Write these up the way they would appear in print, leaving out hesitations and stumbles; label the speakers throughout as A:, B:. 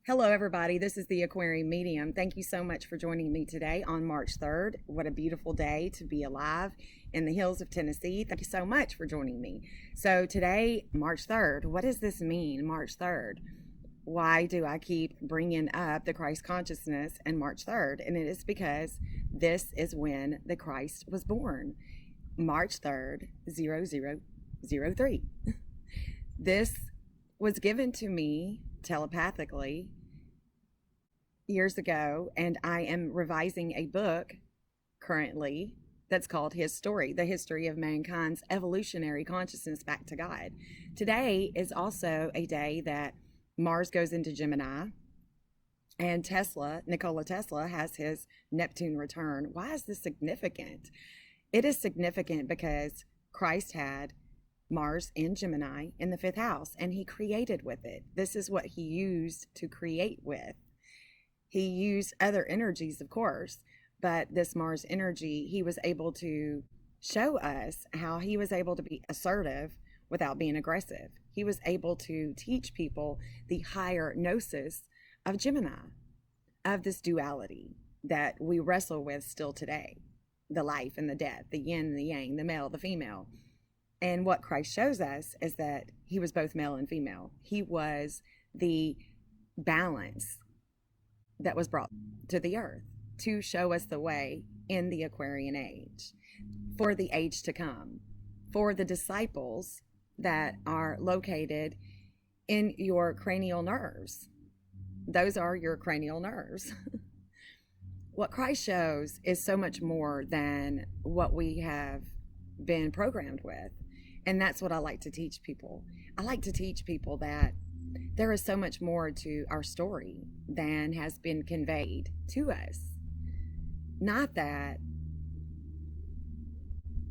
A: Hello, everybody. This is the Aquarium Medium. Thank you so much for joining me today on March 3rd. What a beautiful day to be alive in the hills of Tennessee. Thank you so much for joining me. So today, March 3rd, what does this mean, March 3rd? Why do I keep bringing up the Christ consciousness and March 3rd? And it is because this is when the Christ was born, March 3rd, 0003. This was given to me telepathically years ago, and I am revising a book currently that's called His Story, the history of mankind's evolutionary consciousness back to God. Today is also a day that Mars goes into Gemini, and Nikola Tesla, has his Neptune return. Why is this significant? It is significant because Christ had Mars in Gemini in the fifth house, and he created with it. This is what he used to create with. He used other energies, of course, but this Mars energy, he was able to show us how he was able to be assertive without being aggressive. He was able to teach people the higher gnosis of Gemini, of this duality that we wrestle with still today, the life and the death, the yin and the yang, the male, the female. And what Christ shows us is that he was both male and female. He was the balance that was brought to the earth to show us the way in the Aquarian age, for the age to come, for the disciples that are located in your cranial nerves. Those are your cranial nerves. What Christ shows is so much more than what we have been programmed with. And that's what I like to teach people. I like to teach people that there is so much more to our story than has been conveyed to us. Not that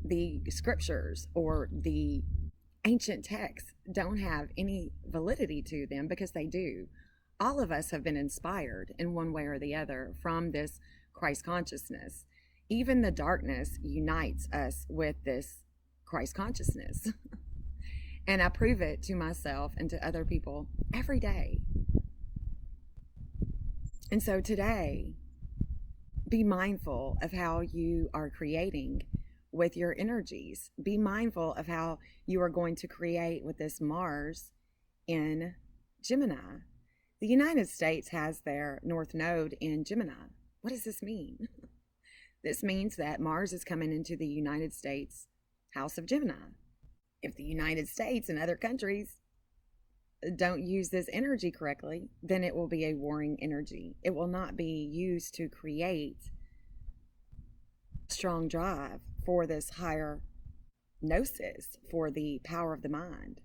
A: the scriptures or the ancient texts don't have any validity to them, because they do. All of us have been inspired in one way or the other from this Christ consciousness. Even the darkness unites us with this Christ consciousness. And I prove it to myself and to other people every day. And so today, be mindful of how you are creating with your energies. Be mindful of how you are going to create with this Mars in Gemini. The United States has their North Node in Gemini. What does this mean? This means that Mars is coming into the United States house of Gemini. If the United States and other countries don't use this energy correctly, then it will be a warring energy. It will not be used to create strong drive for this higher gnosis, for the power of the mind.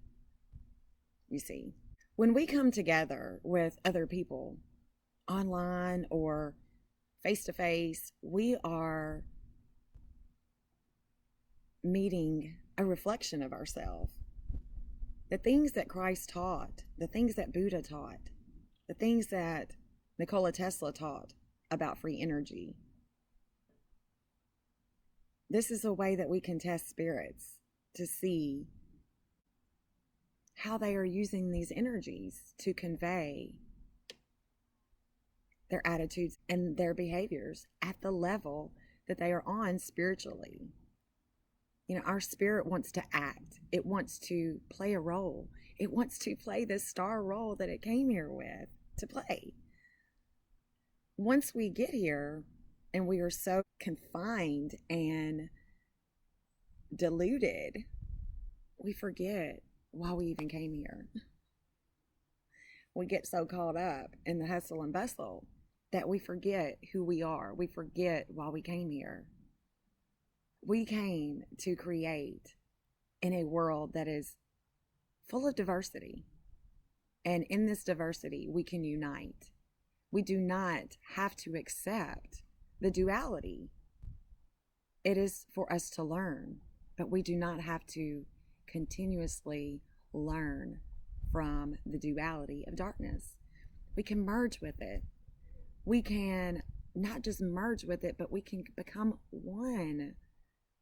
A: You see, when we come together with other people online or face to face, we are meeting a reflection of ourselves. The things that Christ taught, the things that Buddha taught, the things that Nikola Tesla taught about free energy. This is a way that we can test spirits to see how they are using these energies to convey their attitudes and their behaviors at the level that they are on spiritually. You know, our spirit wants to act. It wants to play a role. It wants to play this star role that it came here with to play. Once we get here and we are so confined and deluded, we forget why we even came here. We get so caught up in the hustle and bustle that we forget who we are. We forget why we came here. We came to create in a world that is full of diversity. And in this diversity, we can unite. We do not have to accept the duality. It is for us to learn, but we do not have to continuously learn from the duality of darkness. We can merge with it. We can not just merge with it, but we can become one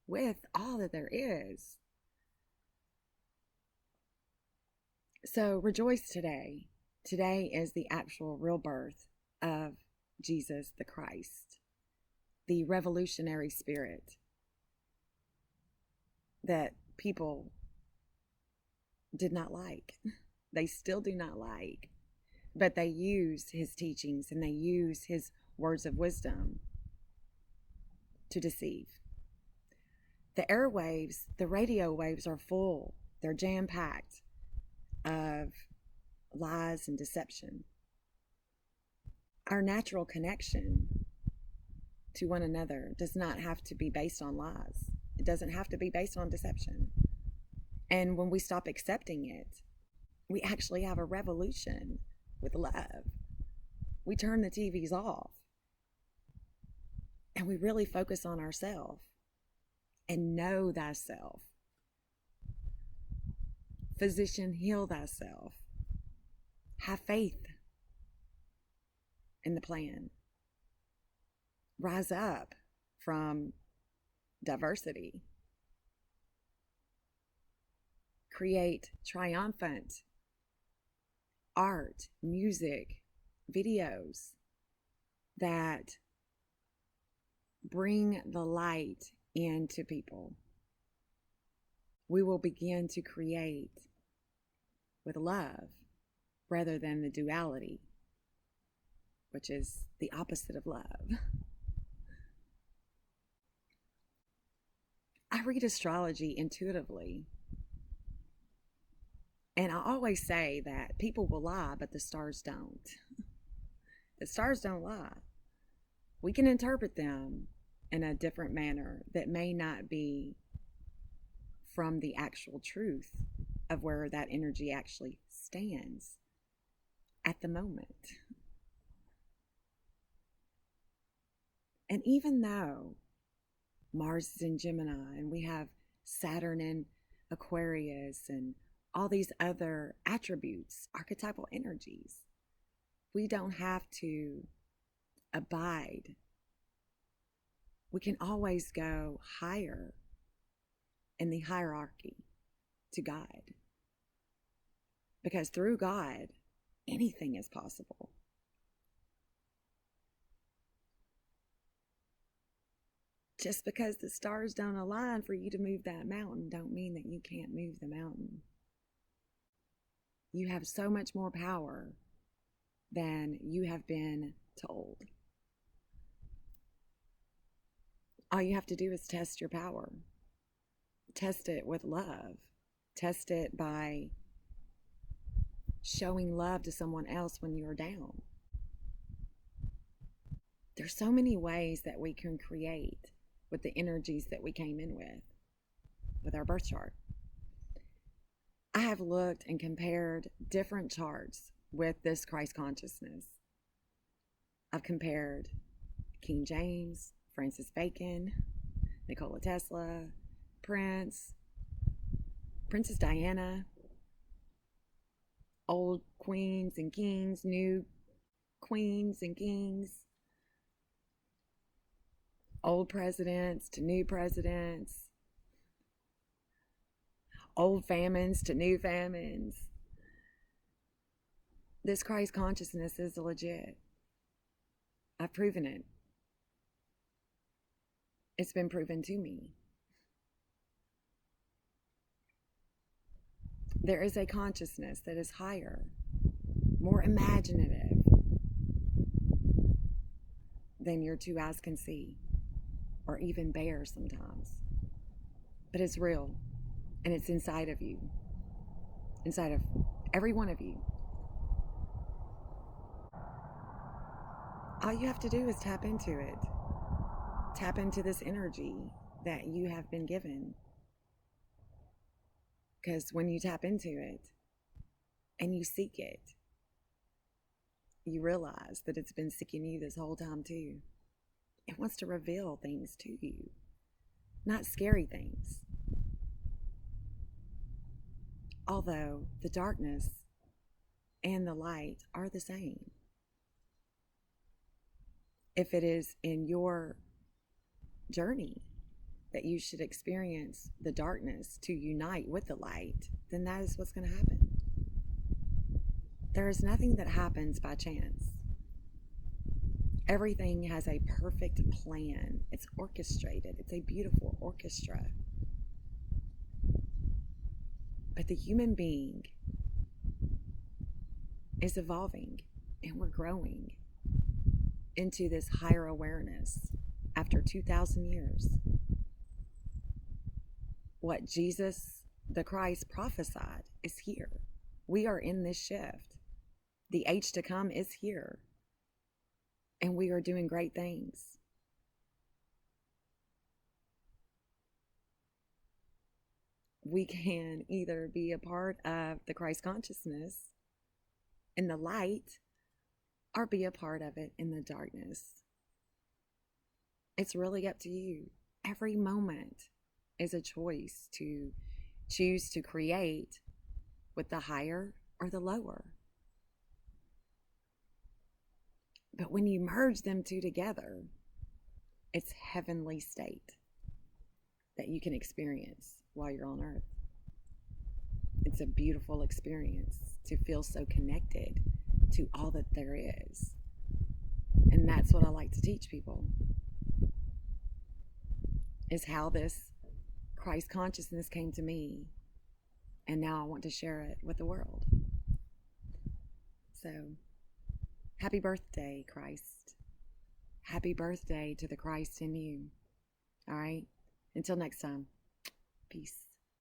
A: with all that there is. So rejoice today. Today is the actual real birth of Jesus the Christ, the revolutionary spirit that people did not like. They still do not like, but they use his teachings and they use his words of wisdom to deceive. The airwaves, the radio waves are full. They're jam-packed of lies and deception. Our natural connection to one another does not have to be based on lies. It doesn't have to be based on deception. And when we stop accepting it, we actually have a revolution with love. We turn the TVs off and we really focus on ourselves and know thyself. Physician, heal thyself. Have faith in the plan. Rise up from diversity. Create triumphant art, music, videos that bring the light into people. We will begin to create with love rather than the duality, which is the opposite of love. I read astrology intuitively. And I always say that people will lie, but the stars don't. The stars don't lie. We can interpret them in a different manner that may not be from the actual truth of where that energy actually stands at the moment. And even though Mars is in Gemini and we have Saturn in Aquarius and all these other attributes, archetypal energies, we don't have to abide. We can always go higher in the hierarchy to God. Because through God, anything is possible. Just because the stars don't align for you to move that mountain don't mean that you can't move the mountain. You have so much more power than you have been told. All you have to do is test your power. Test it with love. Test it by showing love to someone else when you're down. There's so many ways that we can create with the energies that we came in with our birth chart. I have looked and compared different charts with this Christ consciousness. I've compared King James, Francis Bacon, Nikola Tesla, Princess Diana, old queens and kings, new queens and kings, old presidents to new presidents, old famines to new famines. This Christ consciousness is legit. I've proven it. It's been proven to me. There is a consciousness that is higher, more imaginative than your two eyes can see, or even bear sometimes. But it's real, and it's inside of you, inside of every one of you. All you have to do is tap into it. Tap into this energy that you have been given. Because when you tap into it and you seek it, you realize that it's been seeking you this whole time too. It wants to reveal things to you, not scary things. Although the darkness and the light are the same. If it is in your journey that you should experience the darkness to unite with the light, then that is what's going to happen. There is nothing that happens by chance. Everything has a perfect plan. It's orchestrated. It's a beautiful orchestra. But the human being is evolving, and we're growing into this higher awareness after 2,000 years. What Jesus, the Christ, prophesied is here. We are in this shift. The age to come is here. And we are doing great things. We can either be a part of the Christ consciousness in the light or be a part of it in the darkness. It's really up to you. Every moment is a choice to choose to create with the higher or the lower. But when you merge them two together, it's heavenly state that you can experience while you're on earth. It's a beautiful experience to feel so connected to all that there is. And that's what I like to teach people, is how this Christ consciousness came to me, and now I want to share it with the world. So, happy birthday, Christ. Happy birthday to the Christ in you. All right? Until next time, peace.